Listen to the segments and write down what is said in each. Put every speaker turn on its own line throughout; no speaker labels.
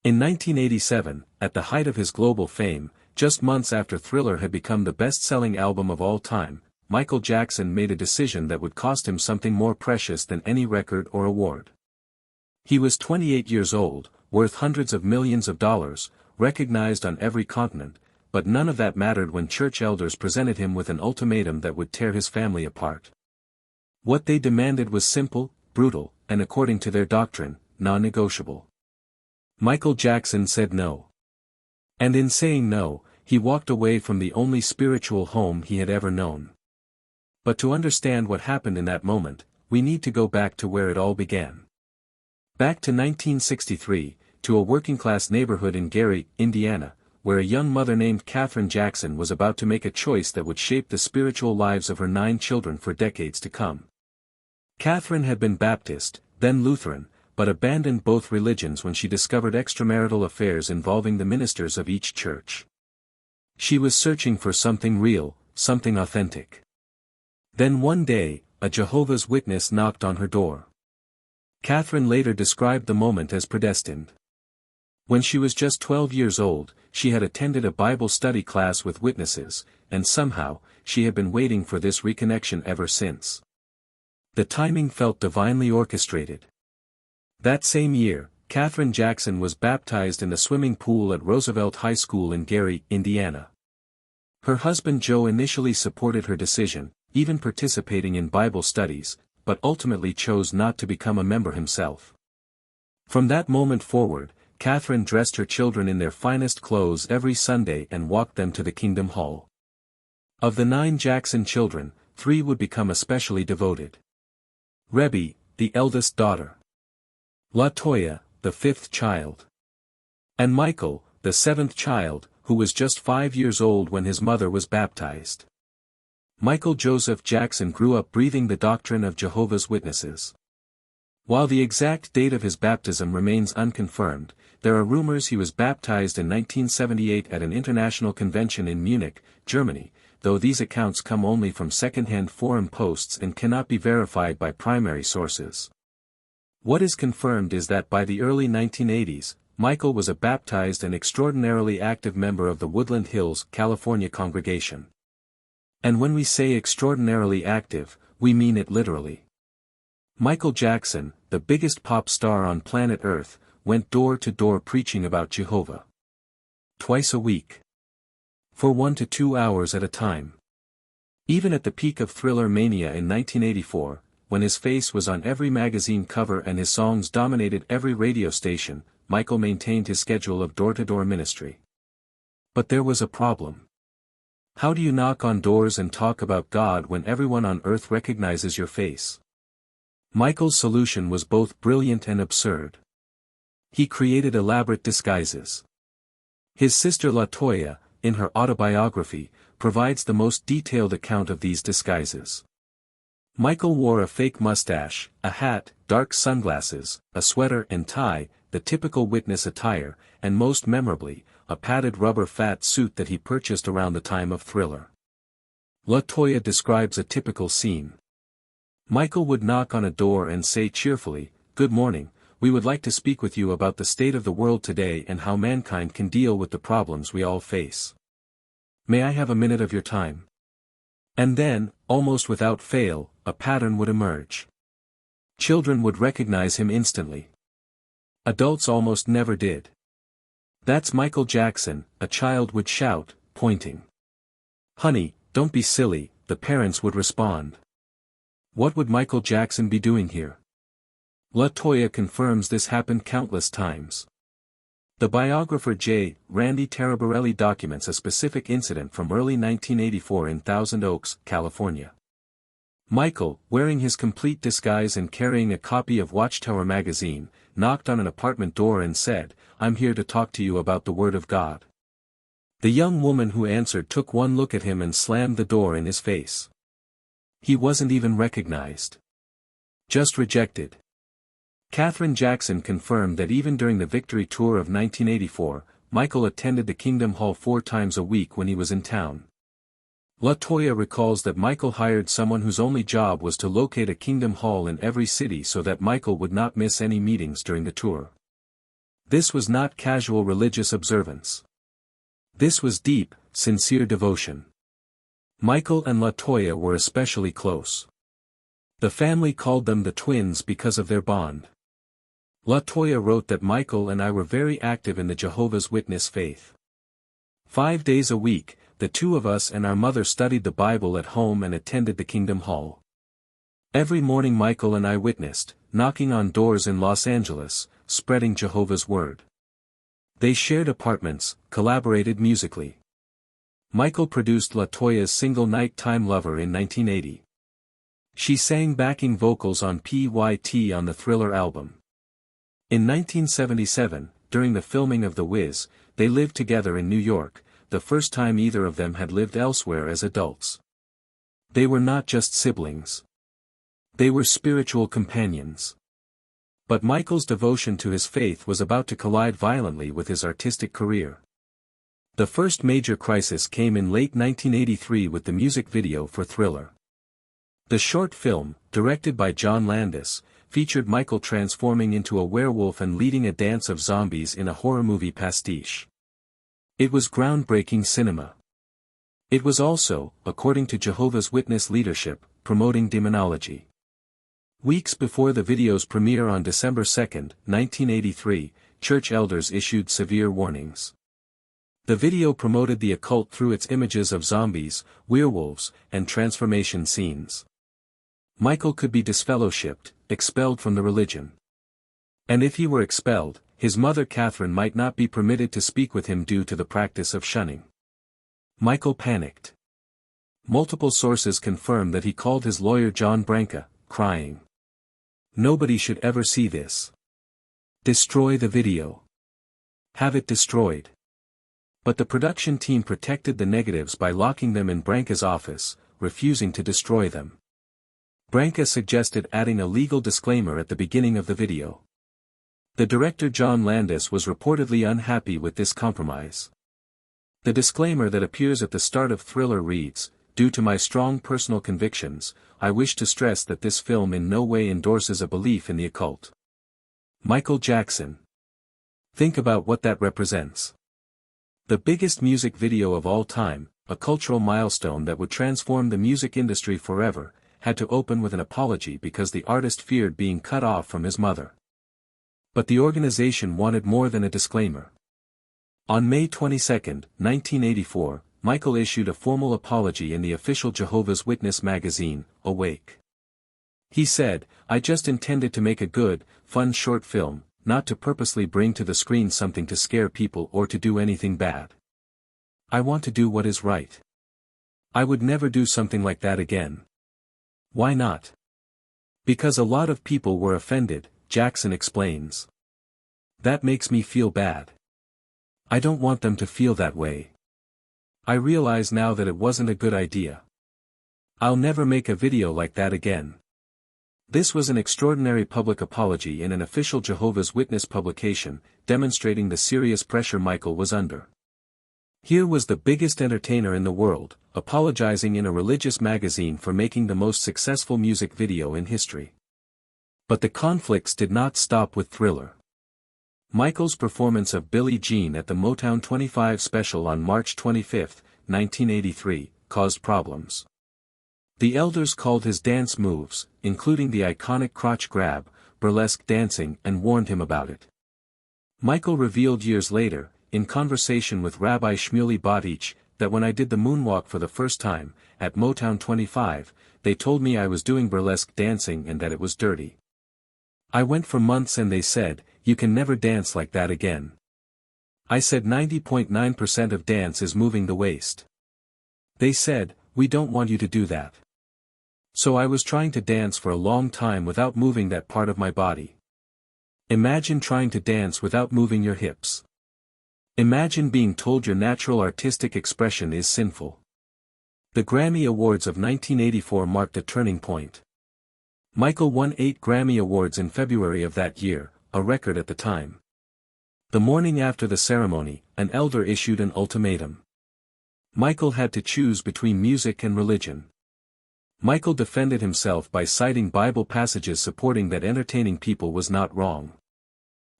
In 1987, at the height of his global fame, just months after Thriller had become the best-selling album of all time, Michael Jackson made a decision that would cost him something more precious than any record or award. He was 28 years old, worth hundreds of millions of dollars, recognized on every continent, but none of that mattered when church elders presented him with an ultimatum that would tear his family apart. What they demanded was simple, brutal, and according to their doctrine, non-negotiable. Michael Jackson said no. And in saying no, he walked away from the only spiritual home he had ever known. But to understand what happened in that moment, we need to go back to where it all began. Back to 1963, to a working-class neighborhood in Gary, Indiana, where a young mother named Katherine Jackson was about to make a choice that would shape the spiritual lives of her 9 children for decades to come. Katherine had been Baptist, then Lutheran, but abandoned both religions when she discovered extramarital affairs involving the ministers of each church. She was searching for something real, something authentic. Then one day, a Jehovah's Witness knocked on her door. Katherine later described the moment as predestined. When she was just 12 years old, she had attended a Bible study class with witnesses, and somehow, she had been waiting for this reconnection ever since. The timing felt divinely orchestrated. That same year, Katherine Jackson was baptized in the swimming pool at Roosevelt High School in Gary, Indiana. Her husband Joe initially supported her decision, even participating in Bible studies, but ultimately chose not to become a member himself. From that moment forward, Katherine dressed her children in their finest clothes every Sunday and walked them to the Kingdom Hall. Of the 9 Jackson children, 3 would become especially devoted. Rebbe, the eldest daughter. Toya, the 5th child. And Michael, the 7th child, who was just 5 years old when his mother was baptized. Michael Joseph Jackson grew up breathing the doctrine of Jehovah's Witnesses. While the exact date of his baptism remains unconfirmed, there are rumors he was baptized in 1978 at an international convention in Munich, Germany, though these accounts come only from second-hand forum posts and cannot be verified by primary sources. What is confirmed is that by the early 1980s, Michael was a baptized and extraordinarily active member of the Woodland Hills, California congregation. And when we say extraordinarily active, we mean it literally. Michael Jackson, the biggest pop star on planet Earth, went door to door preaching about Jehovah. Twice a week. For 1 to 2 hours at a time. Even at the peak of Thriller mania in 1984, when his face was on every magazine cover and his songs dominated every radio station, Michael maintained his schedule of door-to-door ministry. But there was a problem. How do you knock on doors and talk about God when everyone on earth recognizes your face? Michael's solution was both brilliant and absurd. He created elaborate disguises. His sister Toya, in her autobiography, provides the most detailed account of these disguises. Michael wore a fake mustache, a hat, dark sunglasses, a sweater and tie, the typical witness attire, and most memorably, a padded rubber fat suit that he purchased around the time of Thriller. Toya describes a typical scene. Michael would knock on a door and say cheerfully, "Good morning, we would like to speak with you about the state of the world today and how mankind can deal with the problems we all face. May I have a minute of your time?" And then, almost without fail, a pattern would emerge. Children would recognize him instantly. Adults almost never did. "That's Michael Jackson," a child would shout, pointing. "Honey, don't be silly," the parents would respond. What would Michael Jackson be doing here? Toya confirms this happened countless times. The biographer J. Randy Taraborelli documents a specific incident from early 1984 in Thousand Oaks, California. Michael, wearing his complete disguise and carrying a copy of Watchtower magazine, knocked on an apartment door and said, "I'm here to talk to you about the Word of God." The young woman who answered took one look at him and slammed the door in his face. He wasn't even recognized. Just rejected. Katherine Jackson confirmed that even during the Victory Tour of 1984, Michael attended the Kingdom Hall 4 times a week when he was in town. Toya recalls that Michael hired someone whose only job was to locate a Kingdom Hall in every city so that Michael would not miss any meetings during the tour. This was not casual religious observance. This was deep, sincere devotion. Michael and Toya were especially close. The family called them the twins because of their bond. Toya wrote that Michael and I were very active in the Jehovah's Witness faith. 5 days a week, the two of us and our mother studied the Bible at home and attended the Kingdom Hall. Every morning Michael and I witnessed, knocking on doors in Los Angeles, spreading Jehovah's word. They shared apartments, collaborated musically. Michael produced Toya's single Nighttime Lover in 1980. She sang backing vocals on PYT on the Thriller album. In 1977, during the filming of The Wiz, they lived together in New York, the first time either of them had lived elsewhere as adults. They were not just siblings. They were spiritual companions. But Michael's devotion to his faith was about to collide violently with his artistic career. The first major crisis came in late 1983 with the music video for Thriller. The short film, directed by John Landis, featured Michael transforming into a werewolf and leading a dance of zombies in a horror movie pastiche. It was groundbreaking cinema. It was also, according to Jehovah's Witness leadership, promoting demonology. Weeks before the video's premiere on December 2, 1983, church elders issued severe warnings. The video promoted the occult through its images of zombies, werewolves, and transformation scenes. Michael could be disfellowshipped, expelled from the religion. And if he were expelled, his mother Catherine might not be permitted to speak with him due to the practice of shunning. Michael panicked. Multiple sources confirmed that he called his lawyer John Branca, crying, "Nobody should ever see this. Destroy the video. Have it destroyed." But the production team protected the negatives by locking them in Branca's office, refusing to destroy them. Branca suggested adding a legal disclaimer at the beginning of the video. The director John Landis was reportedly unhappy with this compromise. The disclaimer that appears at the start of Thriller reads, "Due to my strong personal convictions, I wish to stress that this film in no way endorses a belief in the occult." Michael Jackson. Think about what that represents. The biggest music video of all time, a cultural milestone that would transform the music industry forever, had to open with an apology because the artist feared being cut off from his mother. But the organization wanted more than a disclaimer. On May 22, 1984, Michael issued a formal apology in the official Jehovah's Witness magazine, Awake. He said, "I just intended to make a good, fun short film, not to purposely bring to the screen something to scare people or to do anything bad. I want to do what is right. I would never do something like that again." Why not? Because a lot of people were offended, Jackson explains. That makes me feel bad. I don't want them to feel that way. I realize now that it wasn't a good idea. I'll never make a video like that again. This was an extraordinary public apology in an official Jehovah's Witness publication, demonstrating the serious pressure Michael was under. Here was the biggest entertainer in the world, apologizing in a religious magazine for making the most successful music video in history. But the conflicts did not stop with Thriller. Michael's performance of Billie Jean at the Motown 25 special on March 25, 1983, caused problems. The elders called his dance moves, including the iconic crotch grab, burlesque dancing, and warned him about it. Michael revealed years later, in conversation with Rabbi Shmuley Boteach, that when I did the moonwalk for the first time, at Motown 25, they told me I was doing burlesque dancing and that it was dirty. I went for months and they said, "You can never dance like that again." I said 90.9% of dance is moving the waist. They said, "We don't want you to do that." So I was trying to dance for a long time without moving that part of my body. Imagine trying to dance without moving your hips. Imagine being told your natural artistic expression is sinful. The Grammy Awards of 1984 marked a turning point. Michael won 8 Grammy Awards in February of that year, a record at the time. The morning after the ceremony, an elder issued an ultimatum. Michael had to choose between music and religion. Michael defended himself by citing Bible passages supporting that entertaining people was not wrong.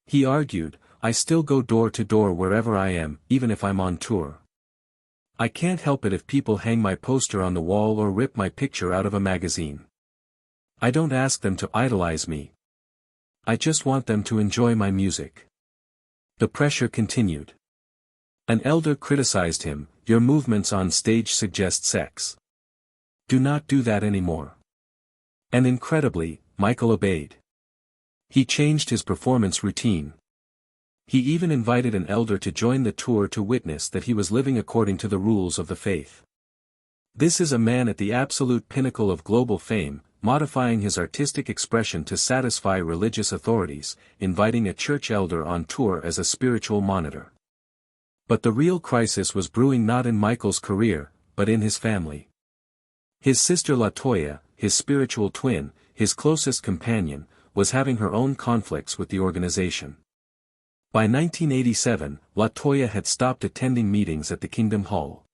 He argued, I still go door to door wherever I am, even if I'm on tour. I can't help it if people hang my poster on the wall or rip my picture out of a magazine. I don't ask them to idolize me. I just want them to enjoy my music." The pressure continued. An elder criticized him, "Your movements on stage suggest sex. Do not do that anymore." And incredibly, Michael obeyed. He changed his performance routine. He even invited an elder to join the tour to witness that he was living according to the rules of the faith. This is a man at the absolute pinnacle of global fame, modifying his artistic expression to satisfy religious authorities, inviting a church elder on tour as a spiritual monitor. But the real crisis was brewing not in Michael's career, but in his family. His sister Toya, his spiritual twin, his closest companion, was having her own conflicts with the organization. By 1987, Toya had stopped attending meetings at the Kingdom Hall.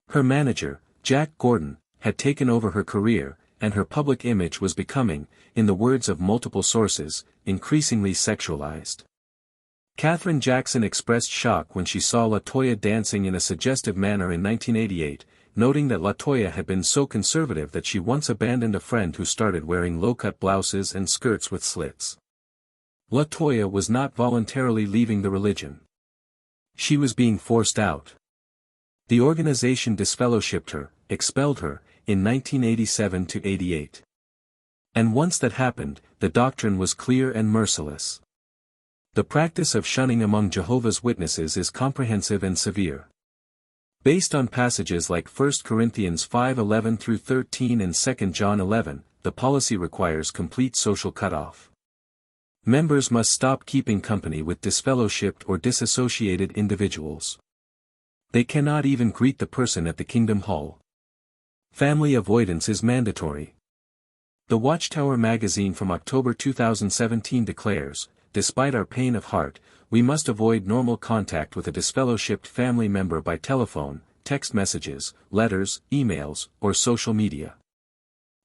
Her manager, Jack Gordon, had taken over her career, and her public image was becoming, in the words of multiple sources, increasingly sexualized. Katherine Jackson expressed shock when she saw Toya dancing in a suggestive manner in 1988, noting that Toya had been so conservative that she once abandoned a friend who started wearing low-cut blouses and skirts with slits. Toya was not voluntarily leaving the religion. She was being forced out. The organization disfellowshipped her, expelled her, in 1987–88. And once that happened, the doctrine was clear and merciless. The practice of shunning among Jehovah's Witnesses is comprehensive and severe. Based on passages like 1 Corinthians 5:11–13 and 2 John 11, the policy requires complete social cutoff. Members must stop keeping company with disfellowshipped or disassociated individuals. They cannot even greet the person at the Kingdom Hall. Family avoidance is mandatory. The Watchtower magazine from October 2017 declares, "Despite our pain of heart, we must avoid normal contact with a disfellowshipped family member by telephone, text messages, letters, emails, or social media.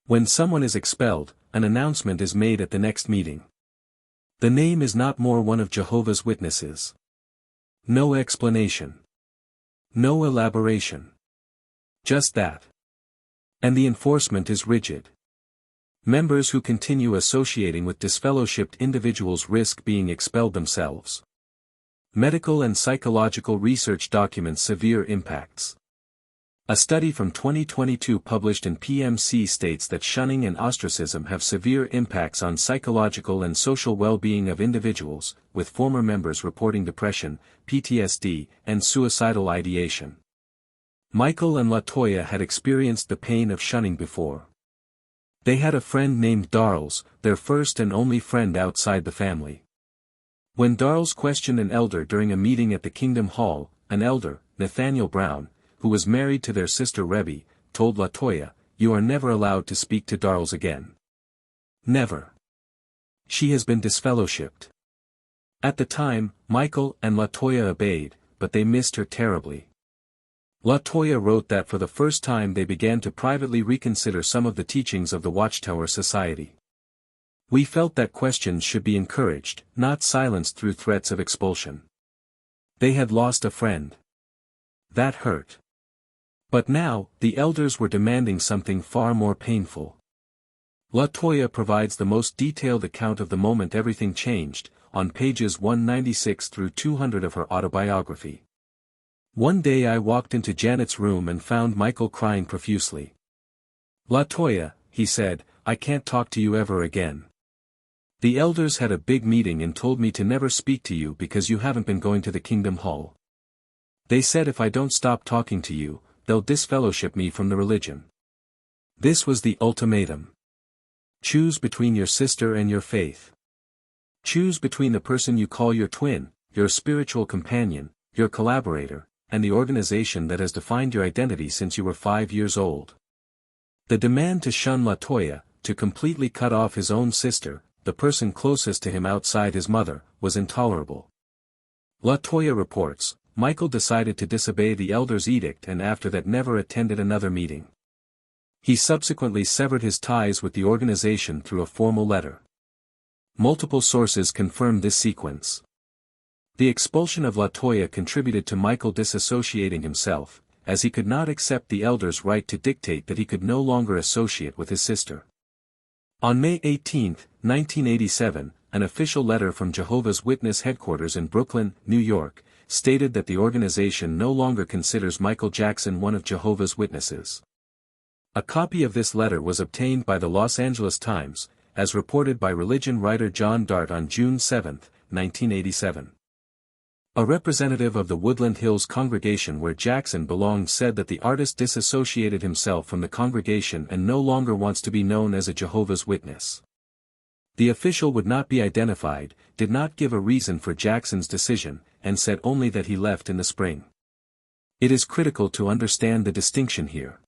When someone is expelled, an announcement is made at the next meeting. The name is not more one of Jehovah's Witnesses. No explanation. No elaboration. Just that. And the enforcement is rigid. Members who continue associating with disfellowshipped individuals risk being expelled themselves. Medical and psychological research documents severe impacts. A study from 2022 published in PMC states that shunning and ostracism have severe impacts on psychological and social well-being of individuals, with former members reporting depression, PTSD, and suicidal ideation. Michael and Toya had experienced the pain of shunning before. They had a friend named Darles, their first and only friend outside the family. When Darles questioned an elder during a meeting at the Kingdom Hall, an elder, Nathaniel Brown, who was married to their sister Rebbe, told Toya, "You are never allowed to speak to Darles again. Never. She has been disfellowshipped." At the time, Michael and Toya obeyed, but they missed her terribly. Toya wrote that for the first time they began to privately reconsider some of the teachings of the Watchtower Society. "We felt that questions should be encouraged, not silenced through threats of expulsion." They had lost a friend. That hurt. But now, the elders were demanding something far more painful. Toya provides the most detailed account of the moment everything changed, on pages 196–200 of her autobiography. "One day I walked into Janet's room and found Michael crying profusely. 'Toya,' he said, 'I can't talk to you ever again. The elders had a big meeting and told me to never speak to you because you haven't been going to the Kingdom Hall. They said if I don't stop talking to you, they'll disfellowship me from the religion. This was the ultimatum. Choose between your sister and your faith. Choose between the person you call your twin, your spiritual companion, your collaborator, and the organization that has defined your identity since you were 5 years old.' The demand to shun Toya, to completely cut off his own sister, the person closest to him outside his mother, was intolerable. Toya reports, Michael decided to disobey the elder's edict and after that never attended another meeting. He subsequently severed his ties with the organization through a formal letter. Multiple sources confirm this sequence. The expulsion of Toya contributed to Michael disassociating himself, as he could not accept the elders' right to dictate that he could no longer associate with his sister. On May 18, 1987, an official letter from Jehovah's Witness headquarters in Brooklyn, New York, stated that the organization no longer considers Michael Jackson one of Jehovah's Witnesses. A copy of this letter was obtained by the Los Angeles Times, as reported by religion writer John Dart on June 7, 1987. A representative of the Woodland Hills congregation where Jackson belonged said that the artist disassociated himself from the congregation and no longer wants to be known as a Jehovah's Witness. The official would not be identified, did not give a reason for Jackson's decision, and said only that he left in the spring. It is critical to understand the distinction here.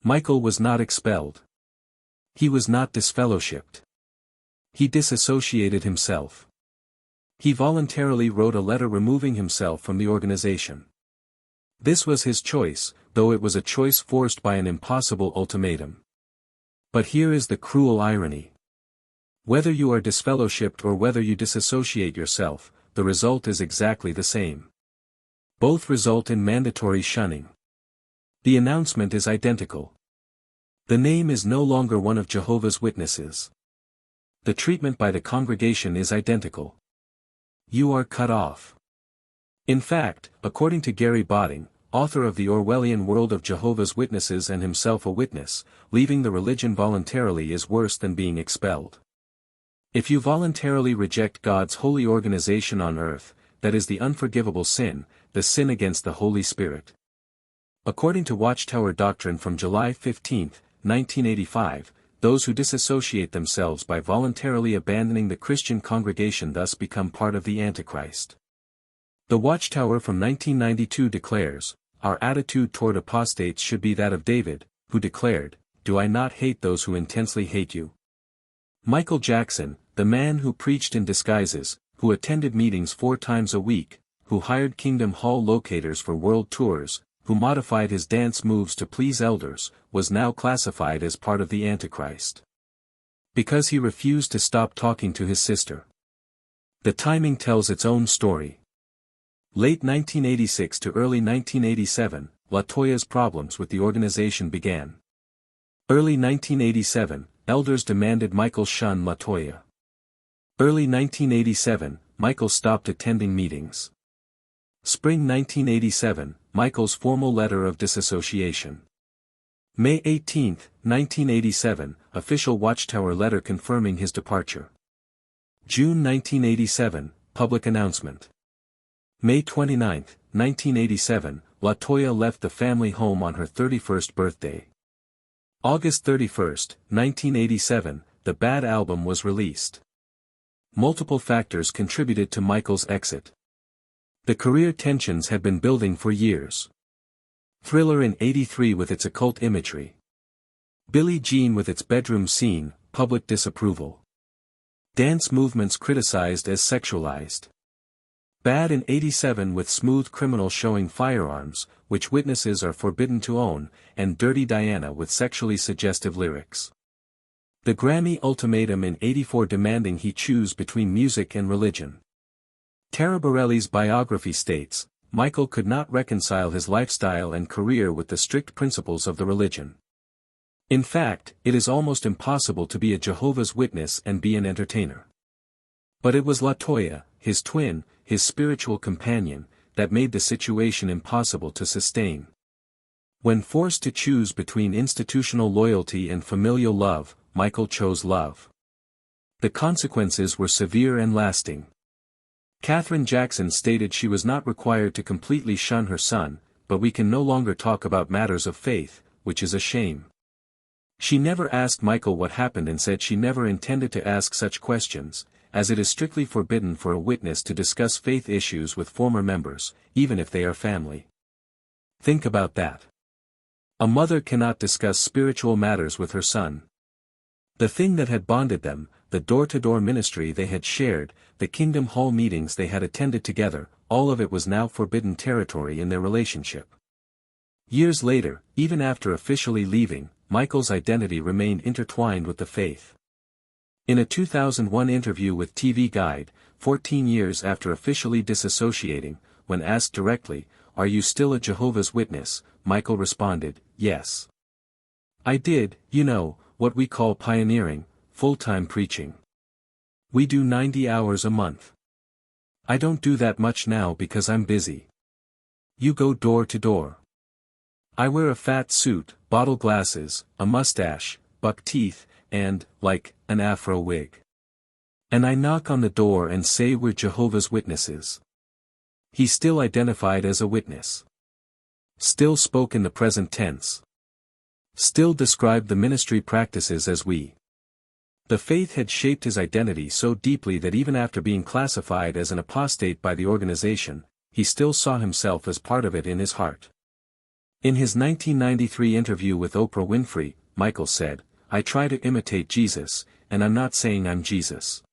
Michael was not expelled. He was not disfellowshipped. He disassociated himself. He voluntarily wrote a letter removing himself from the organization. This was his choice, though it was a choice forced by an impossible ultimatum. But here is the cruel irony. Whether you are disfellowshipped or whether you disassociate yourself, the result is exactly the same. Both result in mandatory shunning. The announcement is identical. The name is no longer one of Jehovah's Witnesses. The treatment by the congregation is identical. You are cut off. In fact, according to Gary Botting, author of The Orwellian World of Jehovah's Witnesses and himself a witness, leaving the religion voluntarily is worse than being expelled. If you voluntarily reject God's holy organization on earth, that is the unforgivable sin, the sin against the Holy Spirit. According to Watchtower Doctrine from July 15, 1985, those who disassociate themselves by voluntarily abandoning the Christian congregation thus become part of the Antichrist. The Watchtower from 1992 declares, our attitude toward apostates should be that of David, who declared, "Do I not hate those who intensely hate you?" Michael Jackson, the man who preached in disguises, who attended meetings 4 times a week, who hired Kingdom Hall locators for world tours, who modified his dance moves to please elders, was now classified as part of the Antichrist. Because he refused to stop talking to his sister. The timing tells its own story. Late 1986 to early 1987, Toya's problems with the organization began. Early 1987, elders demanded Michael shun Toya. Early 1987, Michael stopped attending meetings. Spring 1987, Michael's formal letter of disassociation. May 18, 1987, official Watchtower letter confirming his departure. June 1987, public announcement. May 29, 1987, Toya left the family home on her 31st birthday. August 31, 1987, the Bad album was released. Multiple factors contributed to Michael's exit. The career tensions had been building for years. Thriller in '83 with its occult imagery. Billie Jean with its bedroom scene, public disapproval. Dance movements criticized as sexualized. Bad in '87 with Smooth Criminal showing firearms, which witnesses are forbidden to own, and Dirty Diana with sexually suggestive lyrics. The Grammy ultimatum in '84 demanding he choose between music and religion. Tara Borelli's biography states, Michael could not reconcile his lifestyle and career with the strict principles of the religion. In fact, it is almost impossible to be a Jehovah's Witness and be an entertainer. But it was Toya, his twin, his spiritual companion, that made the situation impossible to sustain. When forced to choose between institutional loyalty and familial love, Michael chose love. The consequences were severe and lasting. Katherine Jackson stated she was not required to completely shun her son, but we can no longer talk about matters of faith, which is a shame. She never asked Michael what happened and said she never intended to ask such questions, as it is strictly forbidden for a witness to discuss faith issues with former members, even if they are family. Think about that. A mother cannot discuss spiritual matters with her son. The thing that had bonded them, the door-to-door ministry they had shared, the Kingdom Hall meetings they had attended together, all of it was now forbidden territory in their relationship. Years later, even after officially leaving, Michael's identity remained intertwined with the faith. In a 2001 interview with TV Guide, 14 years after officially disassociating, when asked directly, "Are you still a Jehovah's Witness?" Michael responded, "Yes. I did, what we call pioneering, full-time preaching. We do 90 hours a month. I don't do that much now because I'm busy. You go door to door. I wear a fat suit, bottle glasses, a mustache, buck teeth, and, an afro wig. And I knock on the door and say we're Jehovah's Witnesses." He still identified as a witness. Still spoke in the present tense. Still described the ministry practices as we. The faith had shaped his identity so deeply that even after being classified as an apostate by the organization, he still saw himself as part of it in his heart. In his 1993 interview with Oprah Winfrey, Michael said, "I try to imitate Jesus, and I'm not saying I'm Jesus.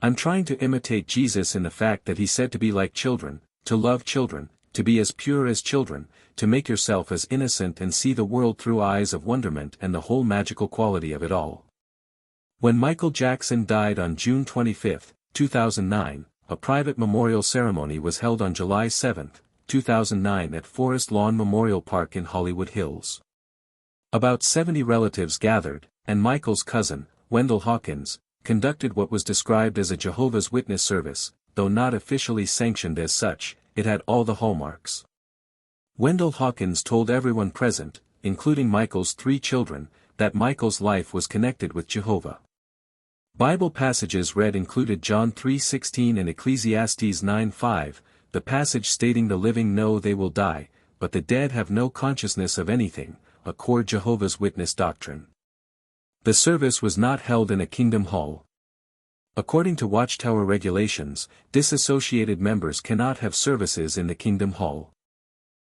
I'm trying to imitate Jesus in the fact that he said to be like children, to love children, to be as pure as children, to make yourself as innocent and see the world through eyes of wonderment and the whole magical quality of it all." When Michael Jackson died on June 25, 2009, a private memorial ceremony was held on July 7, 2009 at Forest Lawn Memorial Park in Hollywood Hills. About 70 relatives gathered, and Michael's cousin, Wendell Hawkins, conducted what was described as a Jehovah's Witness service. Though not officially sanctioned as such, it had all the hallmarks. Wendell Hawkins told everyone present, including Michael's 3 children, that Michael's life was connected with Jehovah. Bible passages read included John 3:16 and Ecclesiastes 9:5, the passage stating the living know they will die, but the dead have no consciousness of anything, a core Jehovah's Witness doctrine. The service was not held in a Kingdom Hall. According to Watchtower regulations, disassociated members cannot have services in the Kingdom Hall.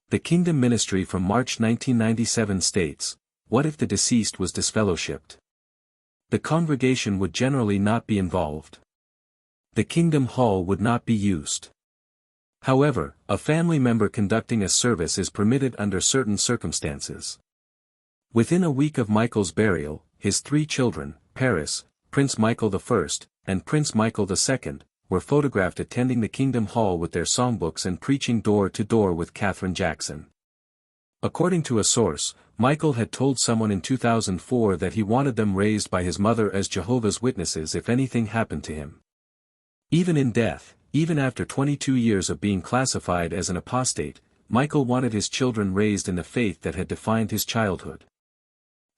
The Kingdom Ministry from March 1997 states, "What if the deceased was disfellowshipped? The congregation would generally not be involved. The Kingdom Hall would not be used. However, a family member conducting a service is permitted under certain circumstances." Within a week of Michael's burial, his 3 children, Paris, Prince Michael I, and Prince Michael II, were photographed attending the Kingdom Hall with their songbooks and preaching door to door with Katherine Jackson. According to a source, Michael had told someone in 2004 that he wanted them raised by his mother as Jehovah's Witnesses if anything happened to him. Even in death, even after 22 years of being classified as an apostate, Michael wanted his children raised in the faith that had defined his childhood.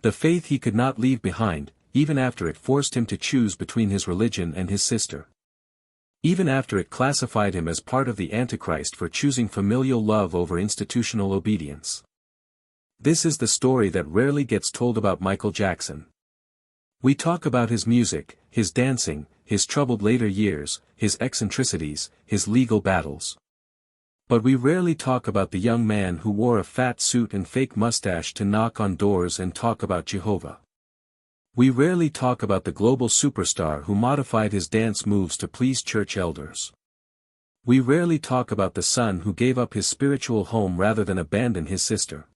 The faith he could not leave behind, even after it forced him to choose between his religion and his sister. Even after it classified him as part of the Antichrist for choosing familial love over institutional obedience. This is the story that rarely gets told about Michael Jackson. We talk about his music, his dancing, his troubled later years, his eccentricities, his legal battles. But we rarely talk about the young man who wore a fat suit and fake mustache to knock on doors and talk about Jehovah. We rarely talk about the global superstar who modified his dance moves to please church elders. We rarely talk about the son who gave up his spiritual home rather than abandon his sister.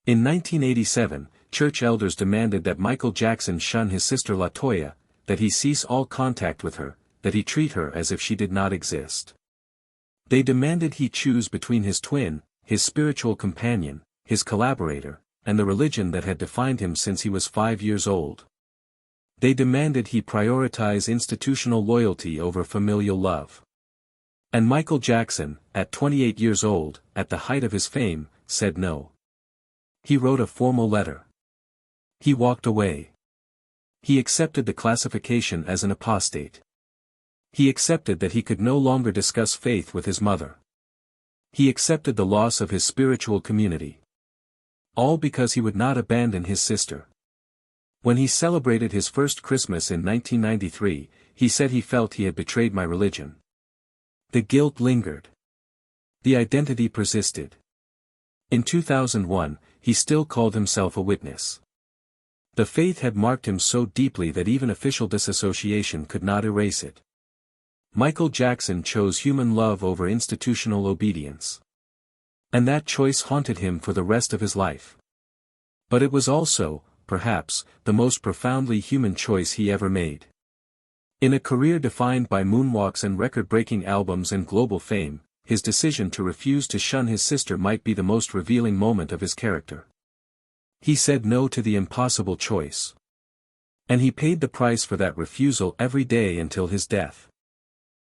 In 1987, church elders demanded that Michael Jackson shun his sister Toya, that he cease all contact with her, that he treat her as if she did not exist. They demanded he choose between his twin, his spiritual companion, his collaborator, and the religion that had defined him since he was 5 years old. They demanded he prioritize institutional loyalty over familial love. And Michael Jackson, at 28 years old, at the height of his fame, said no. He wrote a formal letter. He walked away. He accepted the classification as an apostate. He accepted that he could no longer discuss faith with his mother. He accepted the loss of his spiritual community. All because he would not abandon his sister. When he celebrated his first Christmas in 1993, he said he felt he had betrayed my religion. The guilt lingered. The identity persisted. In 2001, he still called himself a witness. The faith had marked him so deeply that even official disassociation could not erase it. Michael Jackson chose human love over institutional obedience. And that choice haunted him for the rest of his life. But it was also, perhaps, the most profoundly human choice he ever made. In a career defined by moonwalks and record-breaking albums and global fame, his decision to refuse to shun his sister might be the most revealing moment of his character. He said no to the impossible choice. And he paid the price for that refusal every day until his death.